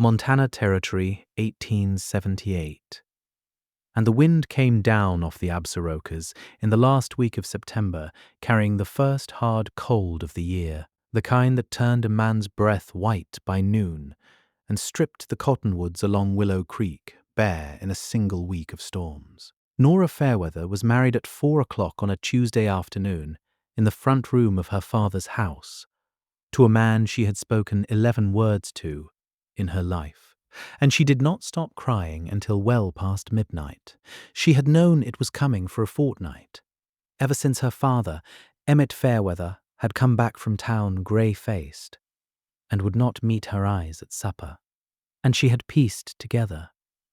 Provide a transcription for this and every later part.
Montana Territory, 1878. And the wind came down off the Absarokas in the last week of September, carrying the first hard cold of the year, the kind that turned a man's breath white by noon, and stripped the cottonwoods along Willow Creek bare in a single week of storms. Nora Fairweather was married at 4 o'clock on a Tuesday afternoon in the front room of her father's house, to a man she had spoken 11 words to in her life. And she did not stop crying until well past midnight. She had known it was coming for a fortnight, ever since her father, Emmett Fairweather, had come back from town grey-faced, and would not meet her eyes at supper. And she had pieced together,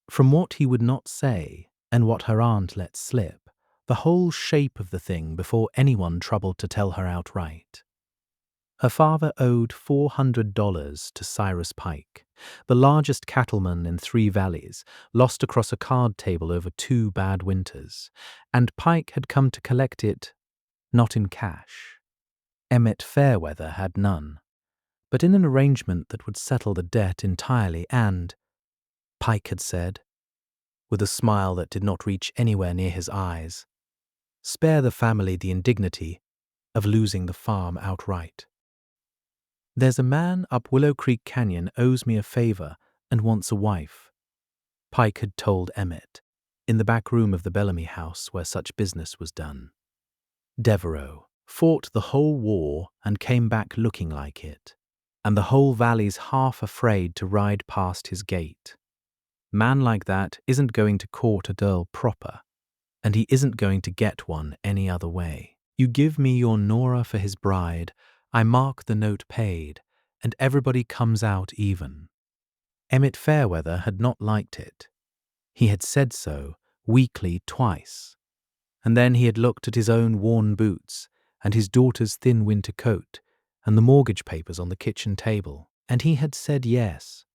from what he would not say and what her aunt let slip, the whole shape of the thing before anyone troubled to tell her outright. Her father owed $400 to Cyrus Pike, the largest cattleman in 3 valleys, lost across a card table over 2 bad winters, and Pike had come to collect it, not in cash. Emmett Fairweather had none, but in an arrangement that would settle the debt entirely and, Pike had said, with a smile that did not reach anywhere near his eyes, spare the family the indignity of losing the farm outright. "There's a man up Willow Creek Canyon owes me a favor and wants a wife," Pike had told Emmett, in the back room of the Bellamy house where such business was done. Devereaux fought the whole war and came back looking like it, and the whole valley's half afraid to ride past his gate. Man like that isn't going to court a girl proper, and he isn't going to get one any other way. You give me your Nora for his bride, I mark the note paid, and everybody comes out even. Emmett Fairweather had not liked it. He had said so, weakly, twice. And then he had looked at his own worn boots, and his daughter's thin winter coat, and the mortgage papers on the kitchen table, and he had said yes,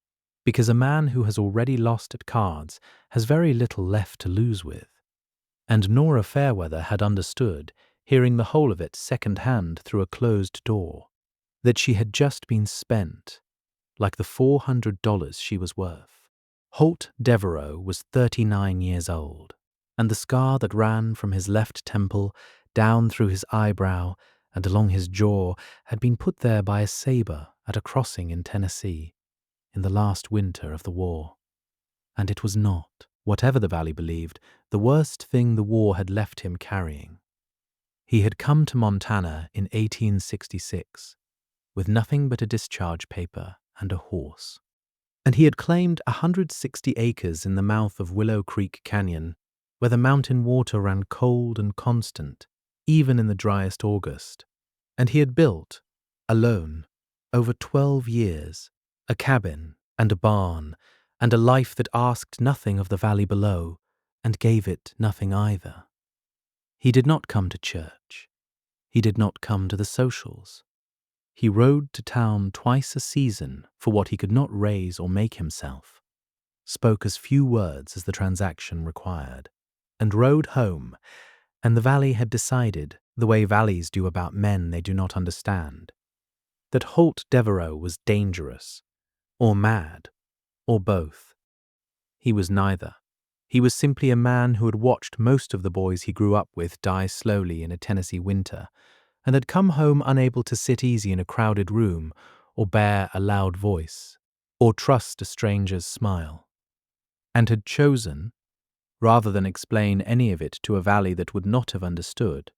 because a man who has already lost at cards has very little left to lose with. And Nora Fairweather had understood, hearing the whole of it second-hand through a closed door, that she had just been spent, like the $400 she was worth. Holt Devereaux was 39 years old, and the scar that ran from his left temple down through his eyebrow and along his jaw had been put there by a saber at a crossing in Tennessee in the last winter of the war. And it was not, whatever the valley believed, the worst thing the war had left him carrying. He had come to Montana in 1866 with nothing but a discharge paper and a horse. And he had claimed 160 acres in the mouth of Willow Creek Canyon, where the mountain water ran cold and constant, even in the driest August. And he had built, alone, over 12 years, a cabin and a barn, and a life that asked nothing of the valley below, and gave it nothing either. He did not come to church. He did not come to the socials. He rode to town twice a season for what he could not raise or make himself, spoke as few words as the transaction required, and rode home, and the valley had decided, the way valleys do about men they do not understand, that Holt Devereaux was dangerous, or mad, or both. He was neither. He was simply a man who had watched most of the boys he grew up with die slowly in a Tennessee winter, and had come home unable to sit easy in a crowded room, or bear a loud voice, or trust a stranger's smile, and had chosen, rather than explain any of it to a valley that would not have understood,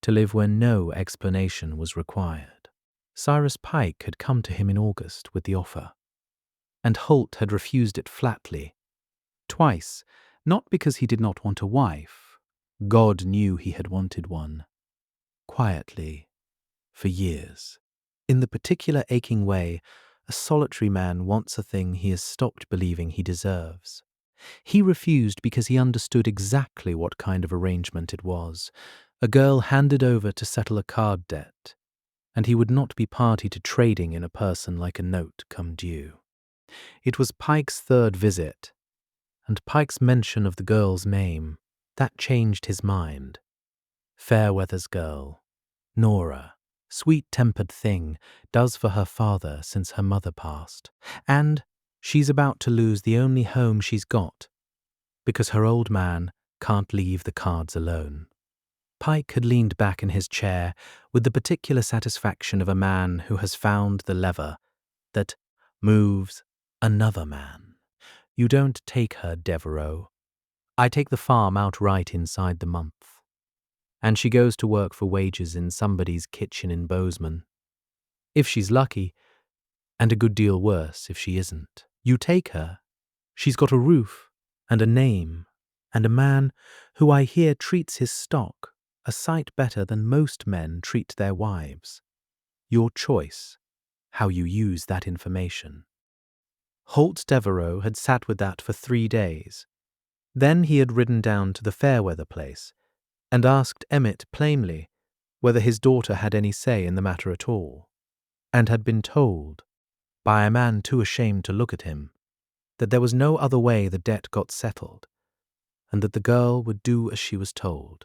to live where no explanation was required. Cyrus Pike had come to him in August with the offer, and Holt had refused it flatly, twice, not because he did not want a wife. God knew he had wanted one. Quietly, for years. In the particular aching way a solitary man wants a thing he has stopped believing he deserves. He refused because he understood exactly what kind of arrangement it was, a girl handed over to settle a card debt, and he would not be party to trading in a person like a note come due. It was Pike's 3rd visit, and Pike's mention of the girl's name, that changed his mind. Fairweather's girl, Nora, sweet-tempered thing, does for her father since her mother passed, and, She's about to lose the only home she's got because her old man can't leave the cards alone. Pike had leaned back in his chair with the particular satisfaction of a man who has found the lever that moves another man. You don't take her, Devereaux. I take the farm outright inside the month. And she goes to work for wages in somebody's kitchen in Bozeman. If she's lucky, and a good deal worse if she isn't. You take her. She's got a roof and a name and a man who I hear treats his stock a sight better than most men treat their wives. Your choice, how you use that information. Holt Devereaux had sat with that for 3 days. Then he had ridden down to the Fairweather place and asked Emmett plainly whether his daughter had any say in the matter at all, and had been told, by a man too ashamed to look at him, that there was no other way the debt got settled, and that the girl would do as she was told,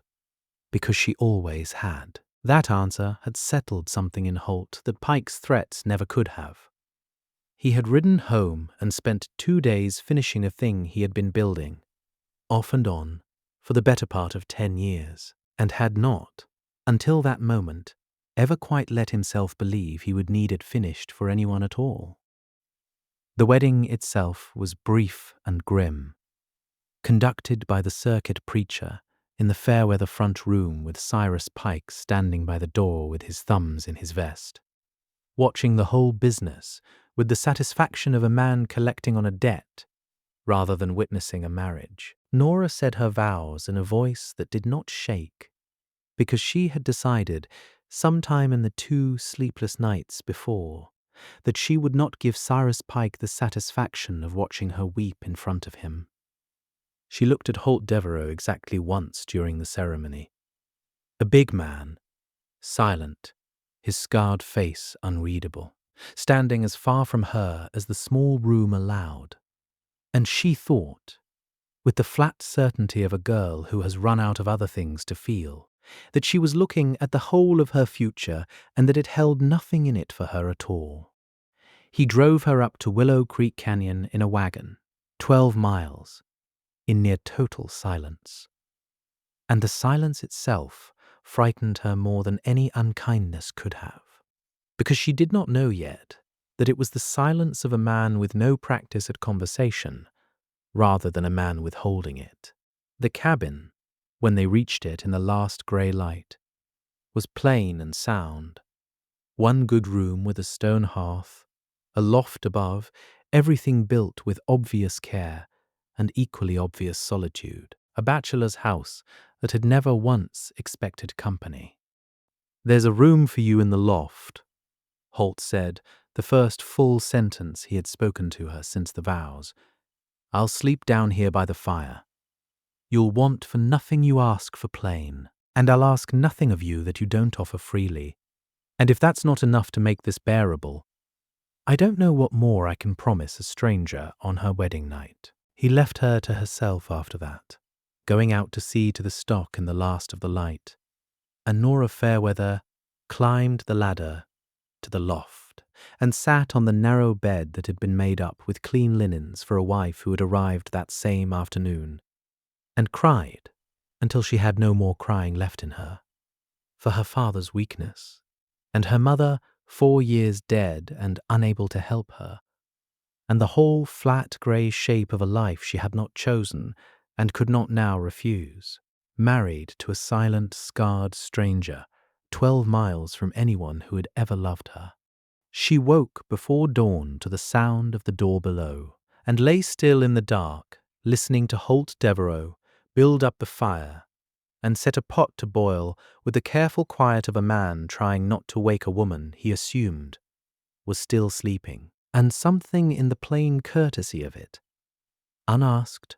because she always had. That answer had settled something in Holt that Pike's threats never could have. He had ridden home and spent 2 days finishing a thing he had been building, off and on, for the better part of 10 years, and had not, until that moment, ever quite let himself believe he would need it finished for anyone at all. The wedding itself was brief and grim, conducted by the circuit preacher in the Fairweather front room with Cyrus Pike standing by the door with his thumbs in his vest, watching the whole business with the satisfaction of a man collecting on a debt rather than witnessing a marriage. Nora said her vows in a voice that did not shake, because she had decided, sometime in the 2 sleepless nights before, that she would not give Cyrus Pike the satisfaction of watching her weep in front of him. She looked at Holt Devereaux exactly once during the ceremony. A big man, silent, his scarred face unreadable, standing as far from her as the small room allowed. And she thought, with the flat certainty of a girl who has run out of other things to feel, that she was looking at the whole of her future and that it held nothing in it for her at all. He drove her up to Willow Creek Canyon in a wagon, 12 miles, in near total silence. And the silence itself frightened her more than any unkindness could have, because she did not know yet that it was the silence of a man with no practice at conversation, rather than a man withholding it. The cabin, when they reached it in the last grey light, was plain and sound. One good room with a stone hearth, a loft above, everything built with obvious care and equally obvious solitude, a bachelor's house that had never once expected company. "There's a room for you in the loft," Holt said, the first full sentence he had spoken to her since the vows. "I'll sleep down here by the fire. You'll want for nothing you ask for plain, and I'll ask nothing of you that you don't offer freely. And if that's not enough to make this bearable, I don't know what more I can promise a stranger on her wedding night." He left her to herself after that, going out to see to the stock in the last of the light, and Nora Fairweather climbed the ladder to the loft and sat on the narrow bed that had been made up with clean linens for a wife who had arrived that same afternoon, and cried until she had no more crying left in her, for her father's weakness, and her mother 4 years dead and unable to help her, and the whole flat grey shape of a life she had not chosen and could not now refuse, married to a silent, scarred stranger, 12 miles from anyone who had ever loved her. She woke before dawn to the sound of the door below, and lay still in the dark, listening to Holt Devereaux build up the fire and set a pot to boil with the careful quiet of a man trying not to wake a woman he assumed was still sleeping, and something in the plain courtesy of it, unasked,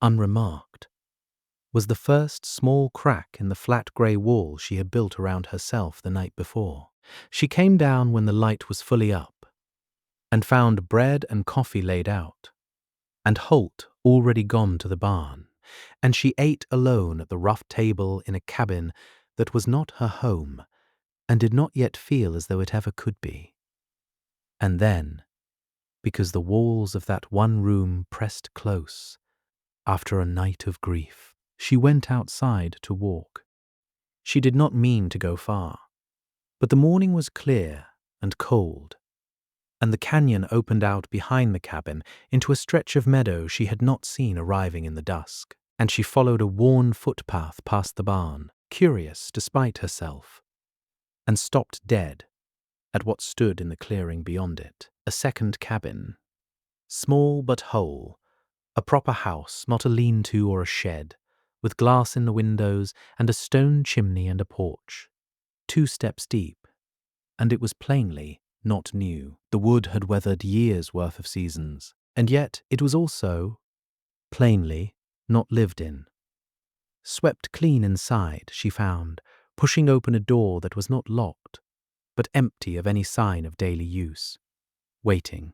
unremarked, was the first small crack in the flat grey wall she had built around herself the night before. She came down when the light was fully up, and found bread and coffee laid out, and Holt already gone to the barn, and she ate alone at the rough table in a cabin that was not her home, and did not yet feel as though it ever could be. And then, because the walls of that one room pressed close. After a night of grief, she went outside to walk. She did not mean to go far, but the morning was clear and cold, and the canyon opened out behind the cabin into a stretch of meadow she had not seen arriving in the dusk, and she followed a worn footpath past the barn, curious despite herself, and stopped dead at what stood in the clearing beyond it, a second cabin, small but whole, a proper house, not a lean-to or a shed, with glass in the windows and a stone chimney and a porch, 2 steps deep, and it was plainly not new. The wood had weathered years' worth of seasons, and yet it was also, plainly, not lived in. Swept clean inside, she found, pushing open a door that was not locked, but empty of any sign of daily use. Waiting.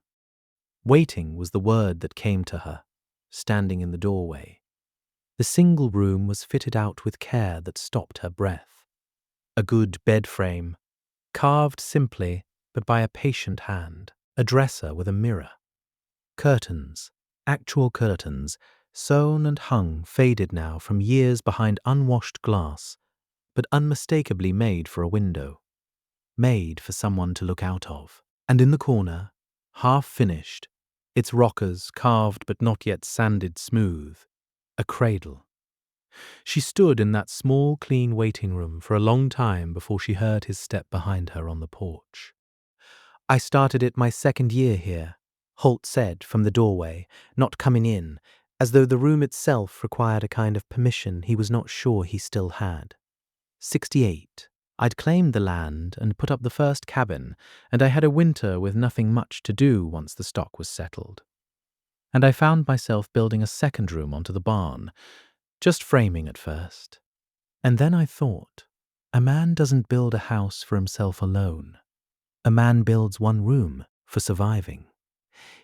Waiting was the word that came to her, standing in the doorway. The single room was fitted out with care that stopped her breath. A good bed frame, carved simply but by a patient hand, a dresser with a mirror. Curtains, actual curtains, sewn and hung, faded now from years behind unwashed glass, but unmistakably made for a window, made for someone to look out of. And in the corner, half finished, its rockers carved but not yet sanded smooth, a cradle. She stood in that small, clean waiting room for a long time before she heard his step behind her on the porch. "I started it my 2nd year here," Holt said from the doorway, not coming in, as though the room itself required a kind of permission he was not sure he still had. 68. I'd claimed the land and put up the first cabin, and I had a winter with nothing much to do once the stock was settled. And I found myself building a second room onto the barn, just framing at first. And then I thought, a man doesn't build a house for himself alone. A man builds one room for surviving.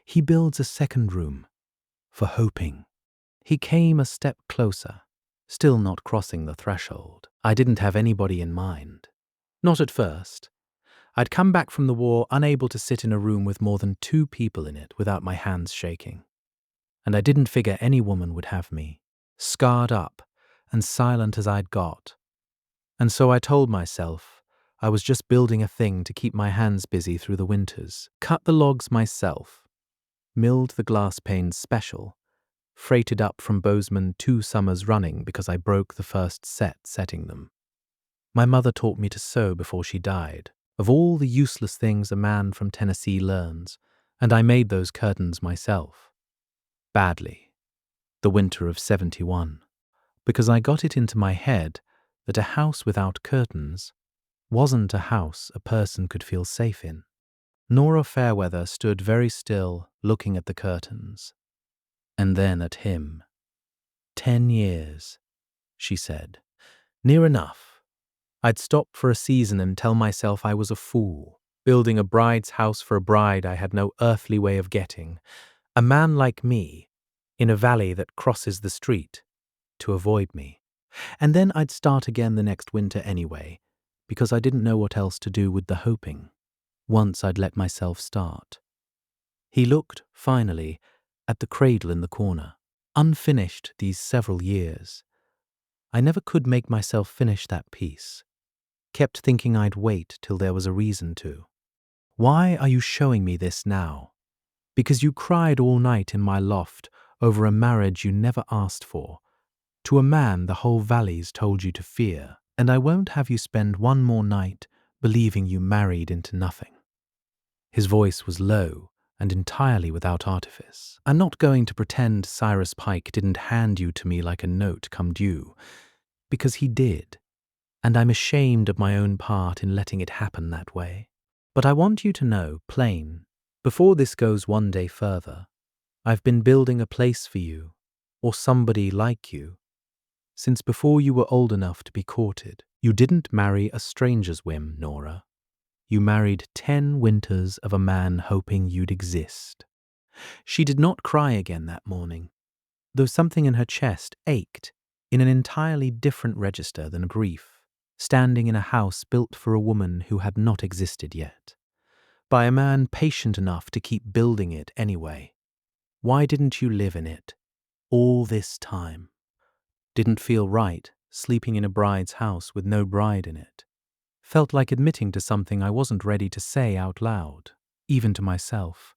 He builds a second room for hoping. He came a step closer, still not crossing the threshold. I didn't have anybody in mind. Not at first. I'd come back from the war unable to sit in a room with more than 2 people in it without my hands shaking. And I didn't figure any woman would have me, scarred up and silent as I'd got. And so I told myself I was just building a thing to keep my hands busy through the winters. Cut the logs myself, milled the glass panes special, freighted up from Bozeman 2 summers running because I broke the first set setting them. My mother taught me to sew before she died, of all the useless things a man from Tennessee learns, and I made those curtains myself. Badly. The winter of 71. Because I got it into my head that a house without curtains wasn't a house a person could feel safe in. Nora Fairweather stood very still, looking at the curtains. And then at him. 10 years, she said. Near enough. I'd stop for a season and tell myself I was a fool, building a bride's house for a bride I had no earthly way of getting, a man like me, in a valley that crosses the street, to avoid me. And then I'd start again the next winter anyway, because I didn't know what else to do with the hoping, once I'd let myself start. He looked, finally, at the cradle in the corner, unfinished these several years. I never could make myself finish that piece. Kept thinking I'd wait till there was a reason to. Why are you showing me this now? Because you cried all night in my loft over a marriage you never asked for, to a man the whole valley's told you to fear, and I won't have you spend one more night believing you married into nothing. His voice was low and entirely without artifice. I'm not going to pretend Cyrus Pike didn't hand you to me like a note come due, because he did, and I'm ashamed of my own part in letting it happen that way. But I want you to know, plain, before this goes one day further, I've been building a place for you, or somebody like you, since before you were old enough to be courted. You didn't marry a stranger's whim, Nora. You married 10 winters of a man hoping you'd exist. She did not cry again that morning, though something in her chest ached in an entirely different register than grief, standing in a house built for a woman who had not existed yet. by a man patient enough to keep building it anyway. Why didn't you live in it all this time? Didn't feel right sleeping in a bride's house with no bride in it. Felt like admitting to something I wasn't ready to say out loud, even to myself.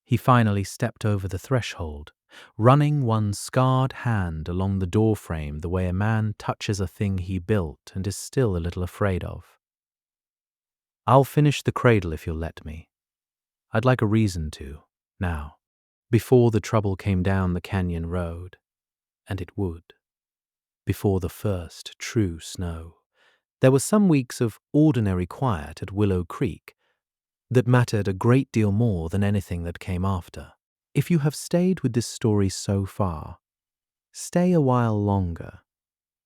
He finally stepped over the threshold, running one scarred hand along the doorframe the way a man touches a thing he built and is still a little afraid of. "I'll finish the cradle if you'll let me. I'd like a reason to, now, before the trouble came down the canyon road, and it would. Before the first true snow. There were some weeks of ordinary quiet at Willow Creek that mattered a great deal more than anything that came after. If you have stayed with this story so far, stay a while longer.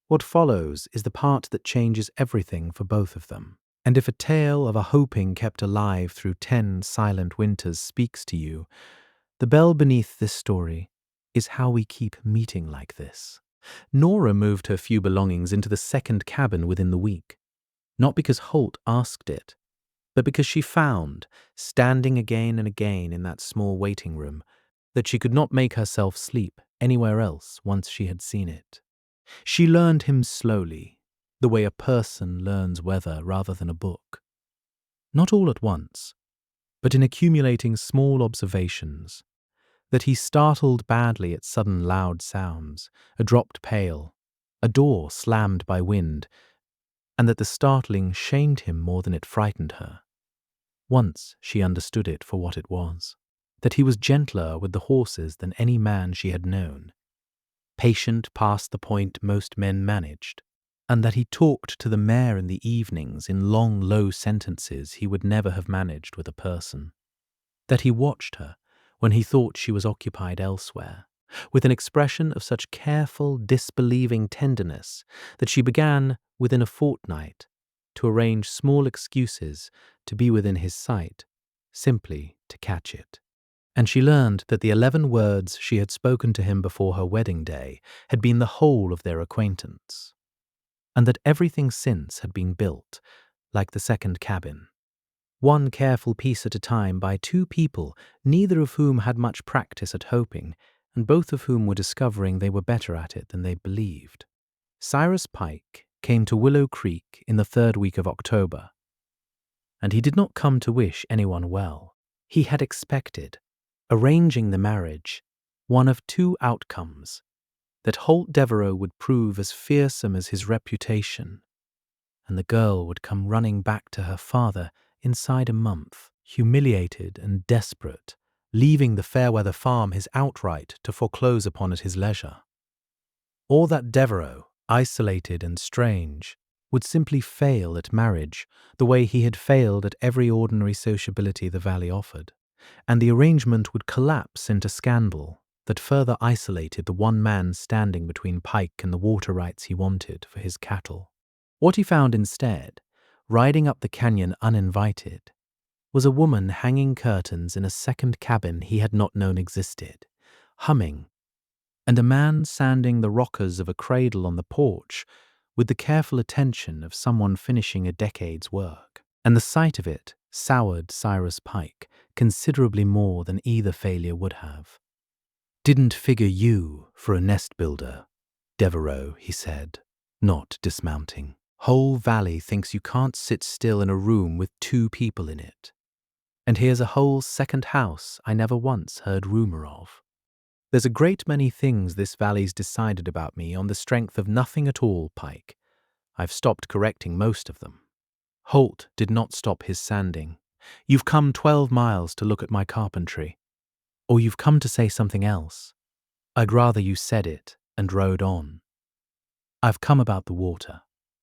What follows is the part that changes everything for both of them. And if a tale of a hoping kept alive through 10 silent winters speaks to you, the bell beneath this story is how we keep meeting like this. Nora moved her few belongings into the second cabin within the week, not because Holt asked it, but because she found, standing again and again in that small waiting room, that she could not make herself sleep anywhere else once she had seen it. She learned him slowly, the way a person learns weather rather than a book. Not all at once, but in accumulating small observations, that he startled badly at sudden loud sounds, a dropped pail, a door slammed by wind, and that the startling shamed him more than it frightened her. Once she understood it for what it was, that he was gentler with the horses than any man she had known, patient past the point most men managed, and that he talked to the mare in the evenings in long, low sentences he would never have managed with a person, that he watched her when he thought she was occupied elsewhere, with an expression of such careful, disbelieving tenderness that she began, within a fortnight, to arrange small excuses to be within his sight, simply to catch it. And she learned that the 11 words she had spoken to him before her wedding day had been the whole of their acquaintance, and that everything since had been built, like the second cabin, one careful piece at a time by 2 people, neither of whom had much practice at hoping, and both of whom were discovering they were better at it than they believed. Cyrus Pike came to Willow Creek in the 3rd week of October, and he did not come to wish anyone well. He had expected, arranging the marriage, one of 2 outcomes: that Holt Devereux would prove as fearsome as his reputation, and the girl would come running back to her father inside a month, humiliated and desperate, leaving the Fairweather farm his outright to foreclose upon at his leisure. Or that Devereux, isolated and strange, would simply fail at marriage the way he had failed at every ordinary sociability the valley offered, and the arrangement would collapse into scandal that further isolated the one man standing between Pike and the water rights he wanted for his cattle. What he found instead, riding up the canyon uninvited, was a woman hanging curtains in a second cabin he had not known existed, humming, and a man sanding the rockers of a cradle on the porch with the careful attention of someone finishing a decade's work. And the sight of it soured Cyrus Pike considerably more than either failure would have. "Didn't figure you for a nest builder, Devereux," he said, not dismounting. "Whole valley thinks you can't sit still in a room with 2 people in it. And here's a whole second house I never once heard rumor of. There's a great many things this valley's decided about me on the strength of nothing at all, Pike. I've stopped correcting most of them." Holt did not stop his sanding. "You've come 12 miles to look at my carpentry. Or you've come to say something else. I'd rather you said it and rode on." "I've come about the water."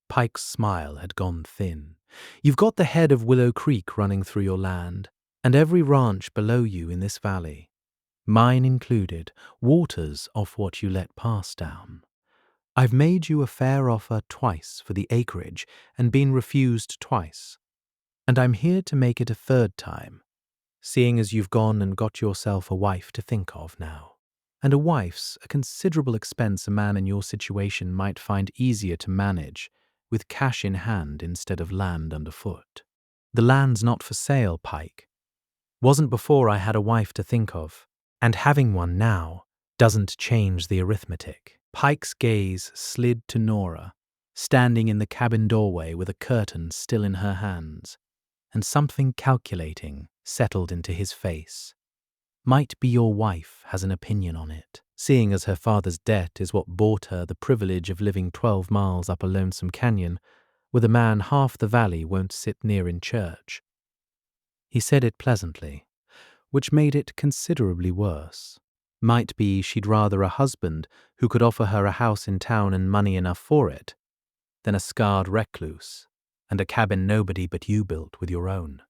Pike's smile had gone thin. "You've got the head of Willow Creek running through your land, and every ranch below you in this valley, mine included, waters off what you let pass down. I've made you a fair offer twice for the acreage and been refused twice, and I'm here to make it a 3rd time, seeing as you've gone and got yourself a wife to think of now. And a wife's a considerable expense a man in your situation might find easier to manage with cash in hand instead of land underfoot." The land's not for sale, Pike. Wasn't before I had a wife to think of, and having one now doesn't change the arithmetic. Pike's gaze slid to Nora, standing in the cabin doorway with a curtain still in her hands, and something calculating settled into his face. Might be your wife has an opinion on it, seeing as her father's debt is what bought her the privilege of living 12 miles up a lonesome canyon with a man half the valley won't sit near in church. He said it pleasantly, which made it considerably worse. Might be she'd rather a husband who could offer her a house in town and money enough for it, than a scarred recluse and a cabin nobody but you built with your own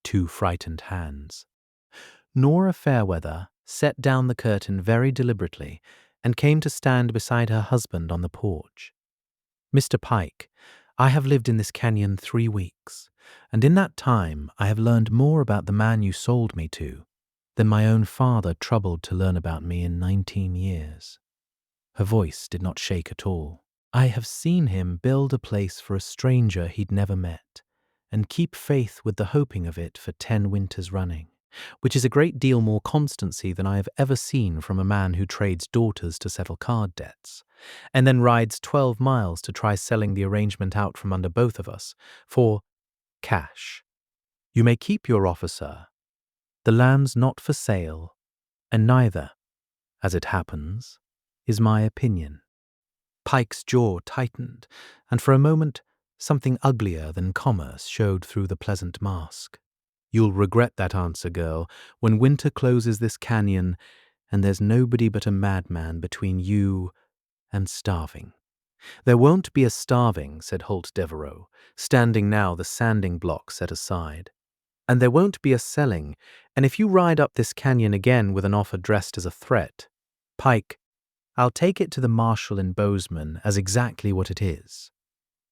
2 frightened hands. Nora Fairweather set down the curtain very deliberately and came to stand beside her husband on the porch. Mr. Pike, I have lived in this canyon 3 weeks, and in that time I have learned more about the man you sold me to than my own father troubled to learn about me in 19 years. Her voice did not shake at all. I have seen him build a place for a stranger he'd never met, and keep faith with the hoping of it for 10 winters running, which is a great deal more constancy than I have ever seen from a man who trades daughters to settle card debts, and then rides 12 miles to try selling the arrangement out from under both of us for cash. You may keep your offer, sir. The land's not for sale, and neither, as it happens, is my opinion. Pike's jaw tightened, and for a moment something uglier than commerce showed through the pleasant mask. You'll regret that answer, girl, when winter closes this canyon and there's nobody but a madman between you and starving. There won't be a starving, said Holt Devereux, standing now the sanding block set aside. And there won't be a selling, and if you ride up this canyon again with an offer dressed as a threat, Pike, I'll take it to the marshal in Bozeman as exactly what it is.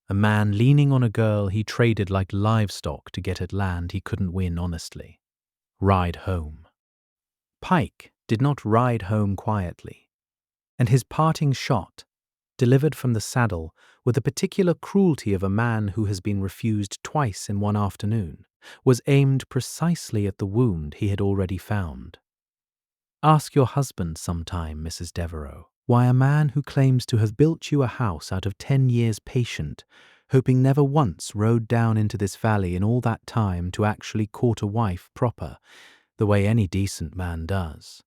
A man leaning on a girl he traded like livestock to get at land he couldn't win honestly. Ride home. Pike did not ride home quietly, and his parting shot, delivered from the saddle with the particular cruelty of a man who has been refused twice in one afternoon, was aimed precisely at the wound he had already found. Ask your husband sometime, Mrs. Devereux, why a man who claims to have built you a house out of 10 years patient, hoping never once rode down into this valley in all that time to actually court a wife proper, the way any decent man does.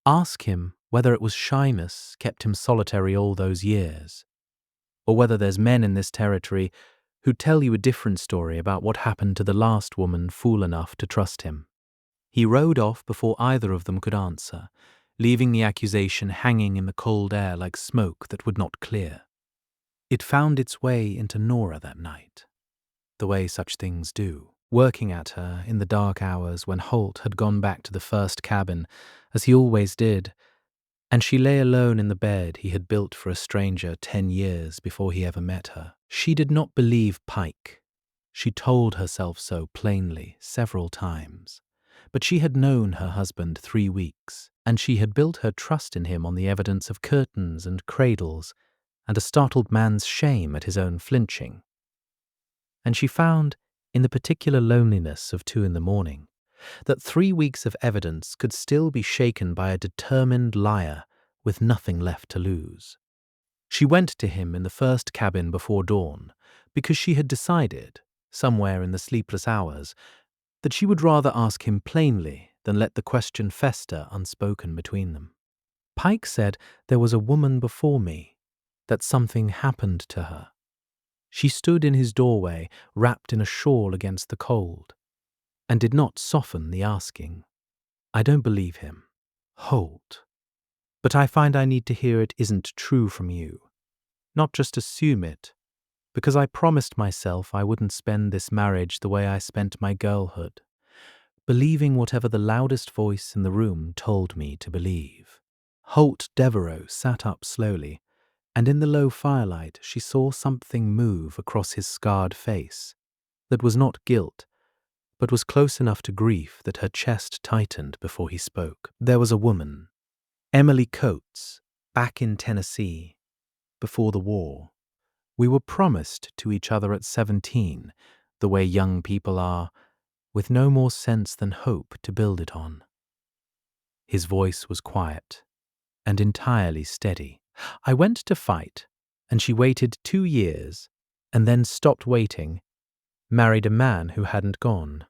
Ask him whether it was shyness kept him solitary all those years, or whether there's men in this territory who tell you a different story about what happened to the last woman fool enough to trust him. He rode off before either of them could answer, leaving the accusation hanging in the cold air like smoke that would not clear. It found its way into Nora that night, the way such things do, working at her in the dark hours when Holt had gone back to the first cabin, as he always did, and she lay alone in the bed he had built for a stranger 10 years before he ever met her. She did not believe Pike. She told herself so plainly several times. But she had known her husband 3 weeks, and she had built her trust in him on the evidence of curtains and cradles and a startled man's shame at his own flinching. And she found, in the particular loneliness of 2 a.m, that 3 weeks of evidence could still be shaken by a determined liar with nothing left to lose. She went to him in the first cabin before dawn because she had decided, somewhere in the sleepless hours, that she would rather ask him plainly than let the question fester unspoken between them. Pike said there was a woman before me, that something happened to her. She stood in his doorway, wrapped in a shawl against the cold, and did not soften the asking. I don't believe him. Holt. But I find I need to hear it isn't true from you. Not just assume it, because I promised myself I wouldn't spend this marriage the way I spent my girlhood, believing whatever the loudest voice in the room told me to believe. Holt Devereux sat up slowly, and in the low firelight she saw something move across his scarred face that was not guilt, but was close enough to grief that her chest tightened before he spoke. There was a woman, Emily Coates, back in Tennessee, before the war. We were promised to each other at 17, the way young people are, with no more sense than hope to build it on. His voice was quiet and entirely steady. I went to fight, and she waited 2 years, and then stopped waiting, married a man who hadn't gone.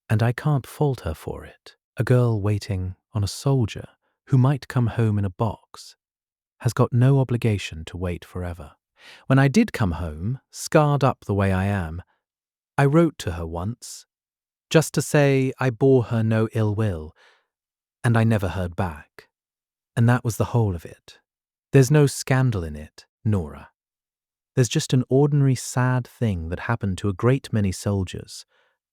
And I can't fault her for it. A girl waiting on a soldier who might come home in a box has got no obligation to wait forever. When I did come home, scarred up the way I am, I wrote to her once, just to say I bore her no ill will, and I never heard back. And that was the whole of it. There's no scandal in it, Nora. There's just an ordinary sad thing that happened to a great many soldiers,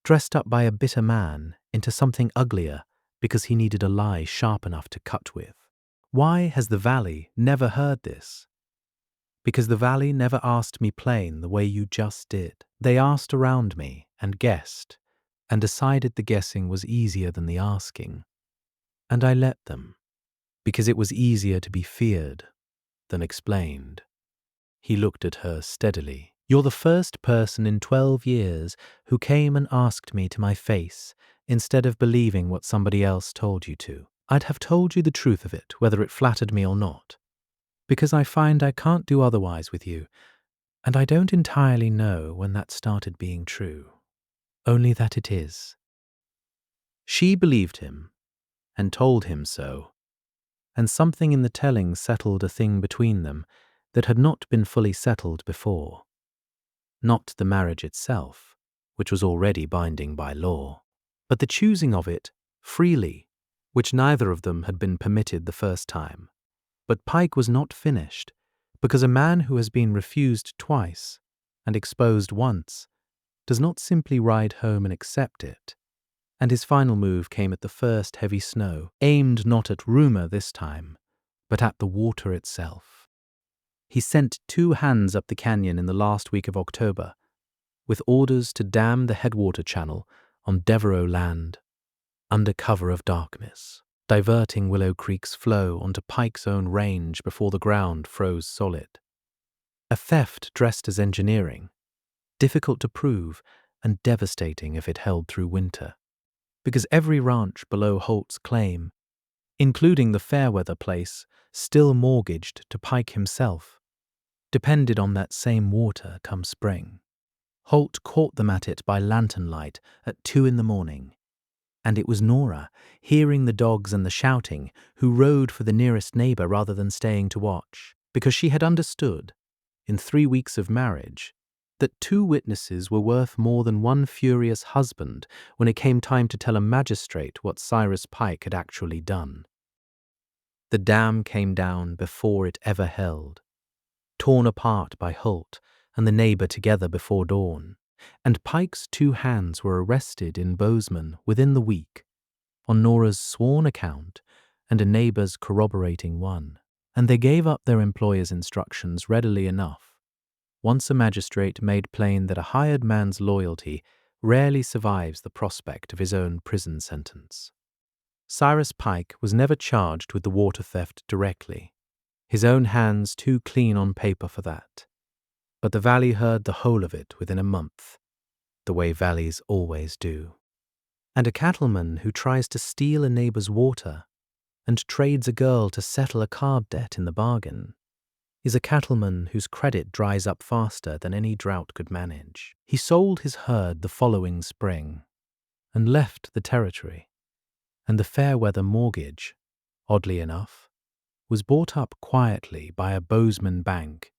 dressed up by a bitter man into something uglier because he needed a lie sharp enough to cut with. Why has the Valley never heard this? Because the Valley never asked me plain the way you just did. They asked around me and guessed, and decided the guessing was easier than the asking. And I let them, because it was easier to be feared than explained. He looked at her steadily. You're the first person in 12 years who came and asked me to my face instead of believing what somebody else told you to. I'd have told you the truth of it, whether it flattered me or not, because I find I can't do otherwise with you, and I don't entirely know when that started being true, only that it is. She believed him and told him so, and something in the telling settled a thing between them that had not been fully settled before. Not the marriage itself, which was already binding by law, but the choosing of it freely, which neither of them had been permitted the first time. But Pike was not finished, because a man who has been refused twice and exposed once does not simply ride home and accept it. And his final move came at the first heavy snow, aimed not at rumour this time, but at the water itself. He sent 2 hands up the canyon in the last week of October, with orders to dam the headwater channel on Devereux Land, under cover of darkness, diverting Willow Creek's flow onto Pike's own range before the ground froze solid. A theft dressed as engineering, difficult to prove and devastating if it held through winter, because every ranch below Holt's claim, including the Fairweather place still mortgaged to Pike himself, depended on that same water come spring. Holt caught them at it by lantern light at 2 a.m, and it was Nora, hearing the dogs and the shouting, who rode for the nearest neighbour rather than staying to watch, because she had understood, in 3 weeks of marriage, that 2 witnesses were worth more than 1 furious husband when it came time to tell a magistrate what Cyrus Pike had actually done. The dam came down before it ever held, torn apart by Holt and the neighbour together before dawn, and Pike's 2 hands were arrested in Bozeman within the week, on Nora's sworn account and a neighbour's corroborating one, and they gave up their employer's instructions readily enough, once a magistrate made plain that a hired man's loyalty rarely survives the prospect of his own prison sentence. Cyrus Pike was never charged with the water theft directly, his own hands too clean on paper for that. But the Valley heard the whole of it within a month, the way valleys always do. And a cattleman who tries to steal a neighbour's water and trades a girl to settle a card debt in the bargain is a cattleman whose credit dries up faster than any drought could manage. He sold his herd the following spring and left the territory, and the Fairweather mortgage, oddly enough, was bought up quietly by a Bozeman bank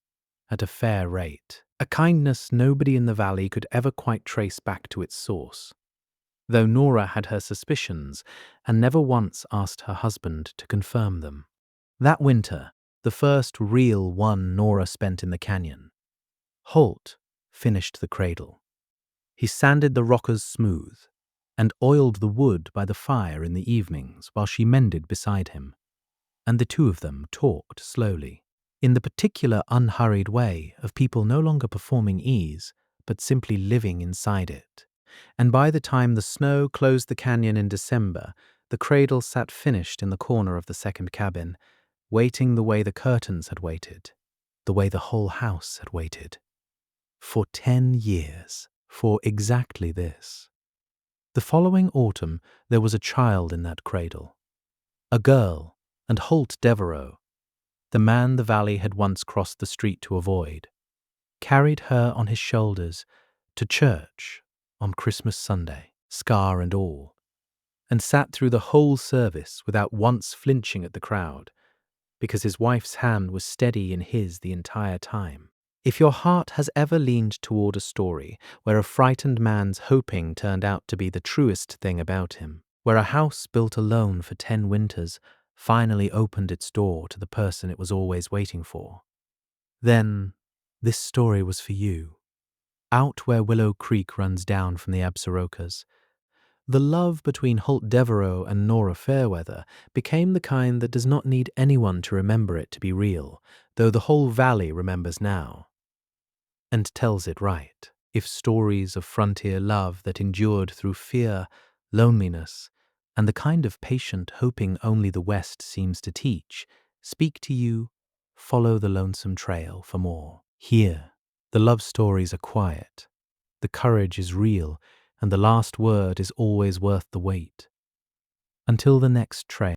at a fair rate, a kindness nobody in the Valley could ever quite trace back to its source, though Nora had her suspicions and never once asked her husband to confirm them. That winter, the first real one Nora spent in the canyon, Holt finished the cradle. He sanded the rockers smooth and oiled the wood by the fire in the evenings while she mended beside him, and the 2 of them talked slowly, in the particular unhurried way of people no longer performing ease, but simply living inside it. And by the time the snow closed the canyon in December, the cradle sat finished in the corner of the second cabin, waiting the way the curtains had waited, the way the whole house had waited. For 10 years. for exactly this. The following autumn there was a child in that cradle, a girl, and Holt Devereux, the man the valley had once crossed the street to avoid, carried her on his shoulders to church on Christmas Sunday, scar and all, and sat through the whole service without once flinching at the crowd, because his wife's hand was steady in his the entire time. If your heart has ever leaned toward a story where a frightened man's hoping turned out to be the truest thing about him, where a house built alone for 10 winters finally opened its door to the person it was always waiting for, then this story was for you. Out where Willow Creek runs down from the Absarokas, the love between Holt Devereux and Nora Fairweather became the kind that does not need anyone to remember it to be real, though the whole valley remembers now, and tells it right. If stories of frontier love that endured through fear, loneliness, and the kind of patient hoping only the West seems to teach, speak to you, follow the lonesome trail for more. Here, the love stories are quiet, the courage is real, and the last word is always worth the wait. Until the next trail.